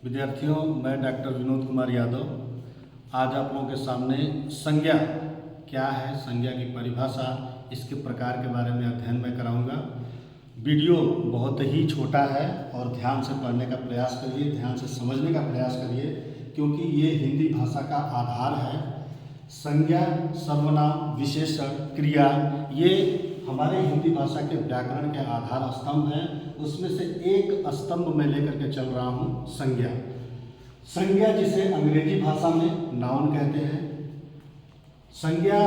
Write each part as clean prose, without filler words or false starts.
विद्यार्थियों, मैं डॉक्टर विनोद कुमार यादव आज आप लोगों के सामने संज्ञा क्या है, संज्ञा की परिभाषा, इसके प्रकार के बारे में अध्ययन मैं कराऊंगा। वीडियो बहुत ही छोटा है और ध्यान से पढ़ने का प्रयास करिए, ध्यान से समझने का प्रयास करिए, क्योंकि ये हिंदी भाषा का आधार है। संज्ञा, सर्वनाम, विशेषण, क्रिया, ये हमारे हिंदी भाषा के व्याकरण के आधार स्तंभ हैं। उसमें से एक स्तंभ मैं लेकर के चल रहा हूँ, संज्ञा। संज्ञा जिसे अंग्रेजी भाषा में नाउन कहते हैं। संज्ञा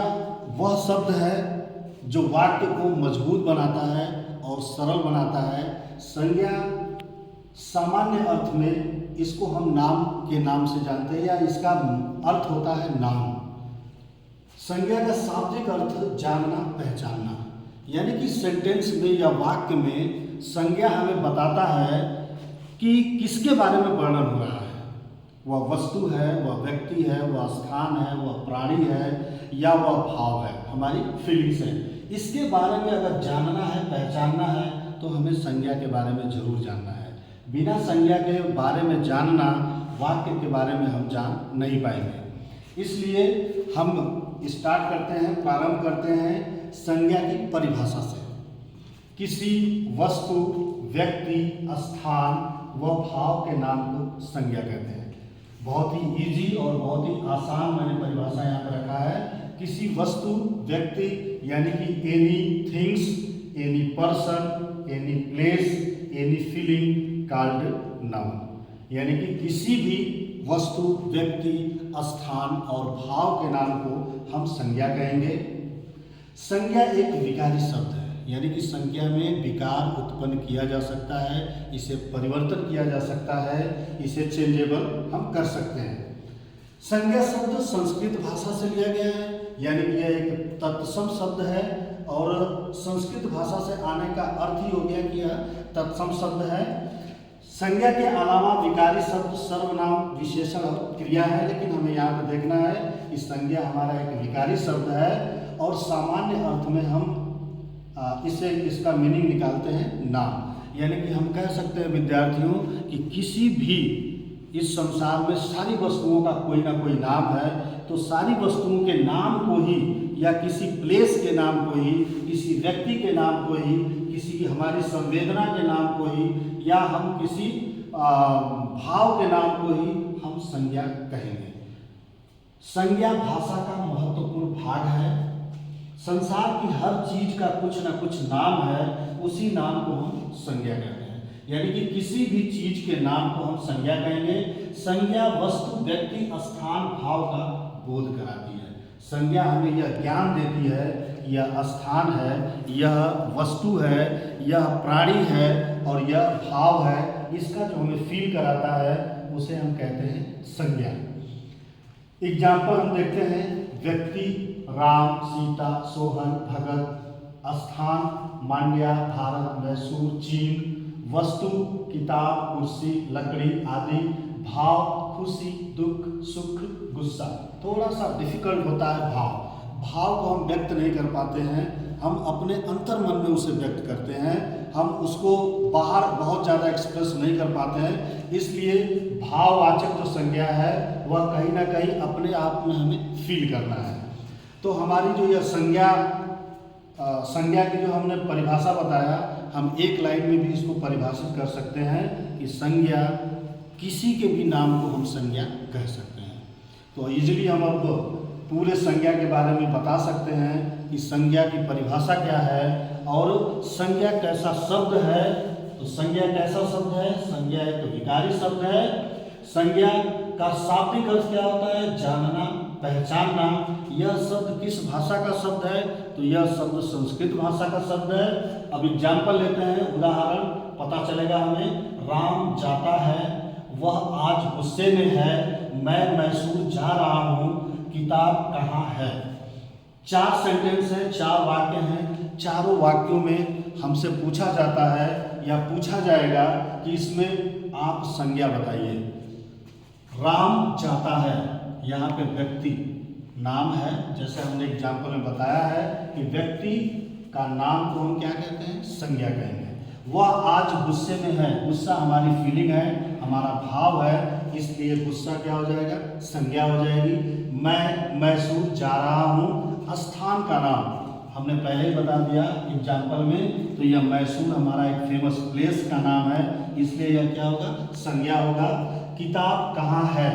वह शब्द है जो वाक्य को मजबूत बनाता है और सरल बनाता है। संज्ञा सामान्य अर्थ में इसको हम नाम के नाम से जानते हैं, या इसका अर्थ होता है नाम। संज्ञा का शाब्दिक अर्थ जानना, पहचानना, यानी कि सेंटेंस में या वाक्य में संज्ञा हमें बताता है कि किसके बारे में वर्णन हो रहा है। वह वस्तु है, वह व्यक्ति है, वह स्थान है, वह प्राणी है, या वह भाव है, हमारी फीलिंग्स है। इसके बारे में अगर जानना है, पहचानना है, तो हमें संज्ञा के बारे में जरूर जानना है। बिना संज्ञा के बारे में जानना, वाक्य के बारे में हम जान नहीं पाएंगे। इसलिए हम स्टार्ट करते हैं, प्रारंभ करते हैं संज्ञा की परिभाषा से। किसी वस्तु, व्यक्ति, स्थान व भाव के नाम को संज्ञा कहते हैं। बहुत ही इजी और बहुत ही आसान मैंने परिभाषा यहाँ पर रखा है। किसी वस्तु, व्यक्ति यानी कि any things, any person, any place, any feeling called noun, यानी कि किसी भी वस्तु, व्यक्ति, स्थान और भाव के नाम को हम संज्ञा कहेंगे। संज्ञा एक विकारी शब्द है, यानी कि संज्ञा में विकार उत्पन्न किया जा सकता है, इसे परिवर्तन किया जा सकता है, इसे चेंजेबल हम कर सकते हैं। संज्ञा शब्द संस्कृत भाषा से लिया गया है, यानी कि यह एक तत्सम शब्द है और संस्कृत भाषा से आने का अर्थ ही हो गया कि यह तत्सम शब्द है। संज्ञा के अलावा विकारी शब्द सर्वनाम, विशेषण और क्रिया है, लेकिन हमें यहाँ पर देखना है कि संज्ञा हमारा एक विकारी शब्द है और सामान्य अर्थ में हम इसका मीनिंग निकालते हैं नाम। यानी कि हम कह सकते हैं विद्यार्थियों कि किसी भी इस संसार में सारी वस्तुओं का कोई ना कोई नाम है, तो सारी वस्तुओं के नाम को ही, या किसी प्लेस के नाम को ही, किसी व्यक्ति के नाम को ही, किसी की हमारी संवेदना के नाम को ही, या हम किसी भाव के नाम को ही हम संज्ञा कहेंगे। संज्ञा भाषा का महत्वपूर्ण भाग है। संसार की हर चीज का कुछ ना कुछ नाम है, उसी नाम को हम संज्ञा कहते हैं। यानी कि किसी भी चीज के नाम को हम संज्ञा कहेंगे। संज्ञा वस्तु, व्यक्ति, स्थान, भाव का बोध कराती है। संज्ञा हमें यह ज्ञान देती है, यह स्थान है, यह वस्तु है, यह प्राणी है और यह भाव है। इसका जो हमें फील कराता है उसे हम कहते हैं संज्ञा। एग्जाम्पल हम देखते हैं। व्यक्ति राम, सीता, सोहन, भगत। स्थान मांड्या, भारत, मैसूर, चीन। वस्तु किताब, कुर्सी, लकड़ी आदि। भाव खुशी, दुख, सुख, गुस्सा। थोड़ा सा डिफिकल्ट होता है भाव को हम व्यक्त नहीं कर पाते हैं, हम अपने अंतर मन में उसे व्यक्त करते हैं, हम उसको बाहर बहुत ज़्यादा एक्सप्रेस नहीं कर पाते हैं। इसलिए भाववाचक जो संज्ञा है वह कहीं ना कहीं अपने आप में हमें फील करना है। तो हमारी जो यह संज्ञा की जो हमने परिभाषा बताया, हम एक लाइन में भी इसको परिभाषित कर सकते हैं कि संज्ञा, किसी के भी नाम को हम संज्ञा कह सकते हैं। तो इजीली हम अब पूरे संज्ञा के बारे में बता सकते हैं कि संज्ञा की परिभाषा क्या है और संज्ञा कैसा शब्द है। तो संज्ञा कैसा शब्द है? संज्ञा एक विकारी शब्द है। संज्ञा का शाब्दिक अर्थ क्या होता है? जानना, पहचानना। यह शब्द किस भाषा का शब्द है? तो यह शब्द संस्कृत भाषा का शब्द है। अब एग्जाम्पल लेते हैं, उदाहरण पता चलेगा हमें। राम जाता है, वह आज गुस्से में है, मैं मैसूर जा रहा हूँ, किताब कहाँ है। 4 सेंटेंस हैं, 4 वाक्य हैं। चारों वाक्यों में हमसे पूछा जाता है या पूछा जाएगा कि इसमें आप संज्ञा बताइए। राम जाता है, यहाँ पे व्यक्ति नाम है, जैसे हमने एग्जाम्पल में बताया है कि व्यक्ति का नाम को हम क्या कहते हैं? संज्ञा कहेंगे। वह आज गुस्से में है, गुस्सा हमारी फीलिंग है, हमारा भाव है, इसलिए गुस्सा क्या हो जाएगा, संज्ञा हो जाएगी। मैं मैसूर जा रहा हूँ, स्थान का नाम हमने पहले ही बता दिया एग्जाम्पल में, तो यह मैसूर हमारा एक फेमस प्लेस का नाम है, इसलिए यह क्या होगा, संज्ञा होगा। किताब कहाँ है,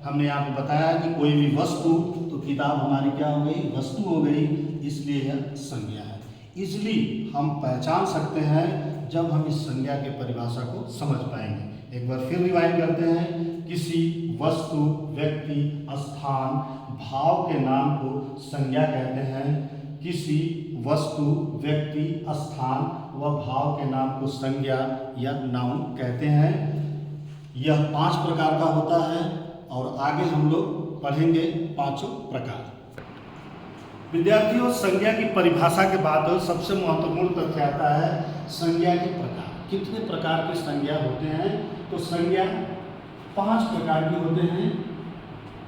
हमने यहाँ पे बताया कि कोई भी वस्तु, तो किताब हमारी क्या हो गई, वस्तु हो गई, इसलिए यह संज्ञा है। इसलिए हम पहचान सकते हैं जब हम इस संज्ञा के परिभाषा को समझ पाएंगे। एक बार फिर रिवाइज करते हैं, किसी वस्तु, व्यक्ति, स्थान, भाव के नाम को संज्ञा कहते हैं। किसी वस्तु, व्यक्ति, स्थान व भाव के नाम को संज्ञा या नाउन कहते हैं। यह 5 प्रकार का होता है और आगे हम लोग पढ़ेंगे पांचों प्रकार। विद्यार्थियों, संज्ञा की परिभाषा के बाद सबसे महत्वपूर्ण तथ्य आता है संज्ञा के प्रकार। कितने प्रकार की संज्ञा होते हैं, तो संज्ञा 5 प्रकार की होते हैं।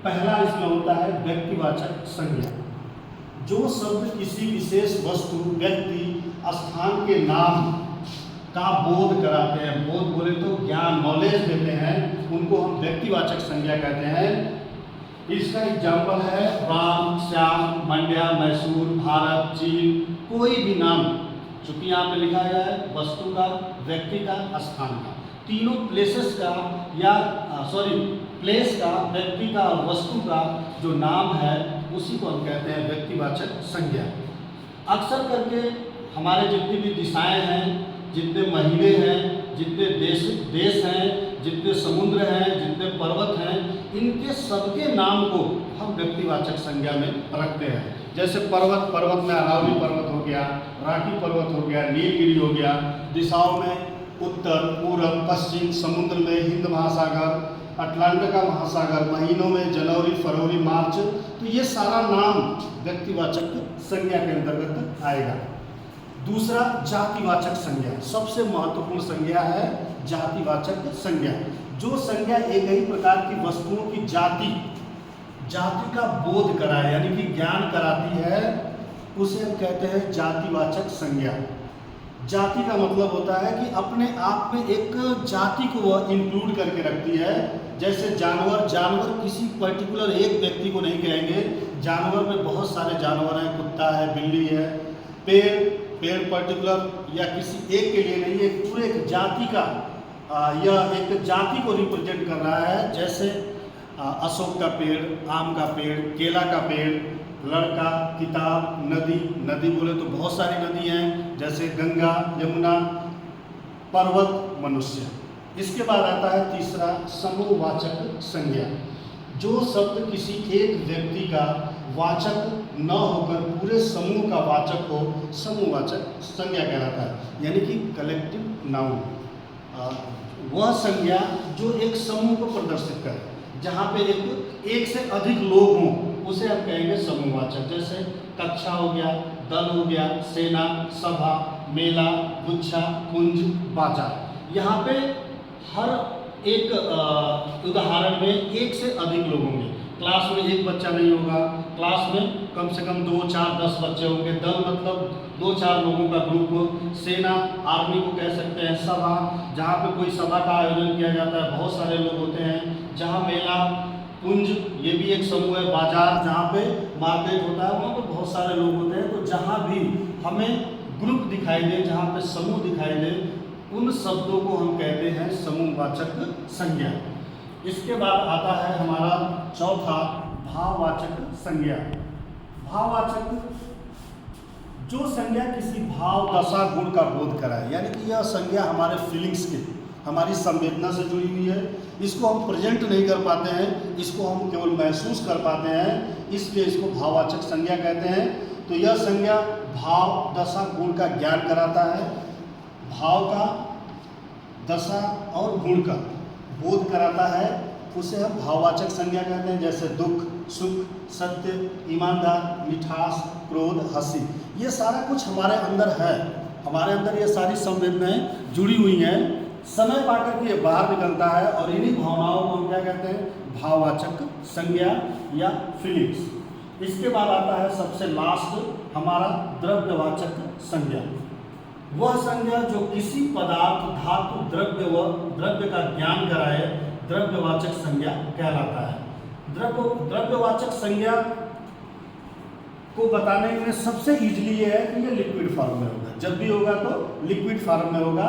पहला इसमें होता है व्यक्तिवाचक संज्ञा। जो शब्द किसी विशेष वस्तु, व्यक्ति, स्थान के नाम का बोध कराते हैं, बोध बोले तो ज्ञान, नॉलेज देते हैं, उनको हम व्यक्तिवाचक संज्ञा कहते हैं। इसका एग्जाम्पल है राम, श्याम, मंड्या, मैसूर, भारत, चीन, कोई भी नाम, चूंकि यहाँ पे लिखा गया है वस्तु का, व्यक्ति का, स्थान का, तीनों प्लेसेस का या प्लेस का, व्यक्ति का और वस्तु का जो नाम है उसी को हम कहते हैं व्यक्तिवाचक संज्ञा। अक्सर करके हमारे जितनी भी दिशाएं हैं, जितने महीने हैं, जितने देश हैं, जितने समुद्र हैं, जितने पर्वत हैं, इनके सबके नाम को हम व्यक्तिवाचक संज्ञा में रखते हैं। जैसे पर्वत में अरावली पर्वत हो गया, राकी पर्वत हो गया, नीलगिरी हो गया, दिशाओं में उत्तर, पूरब, पश्चिम, समुद्र में हिंद महासागर, अटलांटिका महासागर, महीनों में जनवरी, फरवरी, मार्च, तो ये सारा नाम व्यक्तिवाचक संज्ञा के अंतर्गत आएगा। दूसरा जातिवाचक संज्ञा, सबसे महत्वपूर्ण संज्ञा है जातिवाचक संज्ञा। जो संज्ञा एक ही प्रकार की वस्तुओं की जाति का बोध कराए, यानी कि ज्ञान कराती है, उसे हम कहते हैं जातिवाचक संज्ञा। जाति का मतलब होता है कि अपने आप में एक जाति को वह इंक्लूड करके रखती है। जैसे जानवर किसी पर्टिकुलर एक व्यक्ति को नहीं कहेंगे, जानवर में बहुत सारे जानवर हैं, कुत्ता है, बिल्ली है। पेड़ पर्टिकुलर या किसी एक के लिए नहीं, एक पूरे एक जाति का, यह एक जाति को रिप्रेजेंट कर रहा है। जैसे अशोक का पेड़, आम का पेड़, केला का पेड़, लड़का, किताब, नदी बोले तो बहुत सारी नदी हैं, जैसे गंगा, यमुना, पर्वत, मनुष्य। इसके बाद आता है तीसरा समूहवाचक संज्ञा। जो शब्द किसी एक व्यक्ति का वाचक न होकर पूरे समूह का वाचक हो, समूहवाचक संज्ञा कहलाता है, यानी कि कलेक्टिव नाउन। वह संज्ञा जो एक समूह को प्रदर्शित करे, जहाँ पे एक से अधिक लोग हों, उसे हम कहेंगे समूहवाचक। जैसे कक्षा हो गया, दल हो गया, सेना, सभा, मेला, गुच्छा, कुंज, बाजार। यहाँ पे हर एक उदाहरण में एक से अधिक लोग होंगे। क्लास में एक बच्चा नहीं होगा, क्लास में कम से कम 2, 4, 10 बच्चे होंगे। दल मतलब 2-4 लोगों का ग्रुप। सेना, आर्मी को कह सकते हैं। सभा, जहाँ पे कोई सभा का आयोजन किया जाता है, बहुत सारे लोग होते हैं। जहाँ मेला, कुंज, ये भी एक समूह है। बाजार, जहाँ पे मार्केट होता है, वहाँ पे बहुत सारे लोग होते हैं। तो जहाँ भी हमें ग्रुप दिखाई दे, जहाँ पे समूह दिखाई दे, उन शब्दों को हम कहते हैं समूहवाचक संज्ञा। इसके बाद आता है हमारा चौथा भाववाचक संज्ञा। भाववाचक जो संज्ञा किसी भाव, दशा, गुण का बोध कराए, यानी कि यह संज्ञा हमारे फीलिंग्स की, हमारी संवेदना से जुड़ी हुई है। इसको हम प्रेजेंट नहीं कर पाते हैं, इसको हम केवल महसूस कर पाते हैं, इसलिए इसको भाववाचक संज्ञा कहते हैं। तो यह संज्ञा भाव, दशा, गुण का ज्ञान कराता है, भाव का, दशा और गुण का बोध कराता है, उसे हम भाववाचक संज्ञा कहते हैं। जैसे दुख, सुख, सत्य, ईमानदार, मिठास, क्रोध, हंसी, ये सारा कुछ हमारे अंदर है। हमारे अंदर ये सारी संवेदनाएं जुड़ी हुई हैं। समय पाकर के ये बाहर निकलता है और इन्हीं भावनाओं को हम क्या कहते हैं, भाववाचक संज्ञा या फीलिंग्स। इसके बाद आता है सबसे लास्ट हमारा द्रव्यवाचक संज्ञा। वह संज्ञा जो किसी पदार्थ, धातु, द्रव्य व द्रव्य का ज्ञान कराए द्रव्यवाचक संज्ञा कहलाता है। द्रव्यवाचक संज्ञा को बताने में सबसे इजीली ये है कि ये लिक्विड फॉर्म में होगा। जब भी होगा तो लिक्विड फॉर्म में होगा।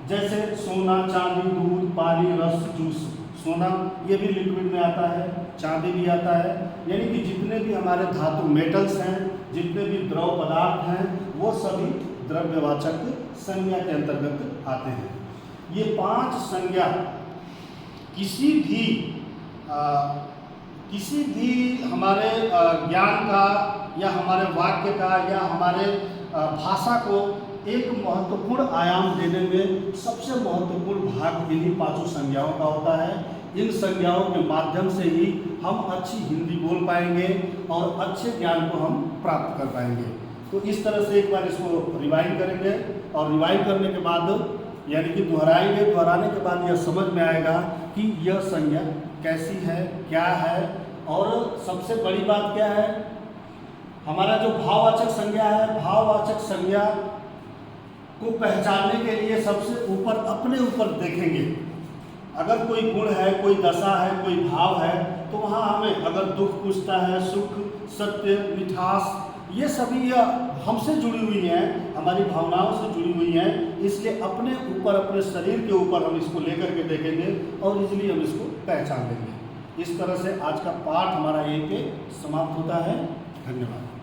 जैसे सोना, चांदी, दूध, पानी, रस, जूस। सोना ये भी लिक्विड में आता है, चांदी भी आता है। यानी कि जितने भी हमारे धातु मेटल्स हैं, जितने भी द्रव पदार्थ हैं, वो सभी द्रव्यवाचक संज्ञा के अंतर्गत आते हैं। ये 5 संज्ञा किसी भी हमारे ज्ञान का या हमारे वाक्य का या हमारे भाषा को एक महत्वपूर्ण आयाम देने में सबसे महत्वपूर्ण भाग इन्हीं 5 संज्ञाओं का होता है। इन संज्ञाओं के माध्यम से ही हम अच्छी हिंदी बोल पाएंगे और अच्छे ज्ञान को हम प्राप्त कर पाएंगे। तो इस तरह से एक बार इसको रिवाइंड करेंगे और रिवाइंड करने के बाद यानी कि दोहराएंगे। दोहराने के बाद यह समझ में आएगा कि यह संज्ञा कैसी है, क्या है। और सबसे बड़ी बात क्या है, हमारा जो भाववाचक संज्ञा है, भाववाचक संज्ञा को पहचानने के लिए सबसे ऊपर अपने ऊपर देखेंगे। अगर कोई गुण है, कोई दशा है, कोई भाव है, तो वहाँ हमें अगर दुख पूछता है, सुख, सत्य, मिठास, ये सभी हमसे जुड़ी हुई हैं, हमारी भावनाओं से जुड़ी हुई हैं। इसलिए अपने ऊपर, अपने शरीर के ऊपर हम इसको लेकर के देखेंगे और इजीली हम इसको पहचान लेंगे। इस तरह से आज का पाठ हमारा यहीं पे समाप्त होता है। धन्यवाद।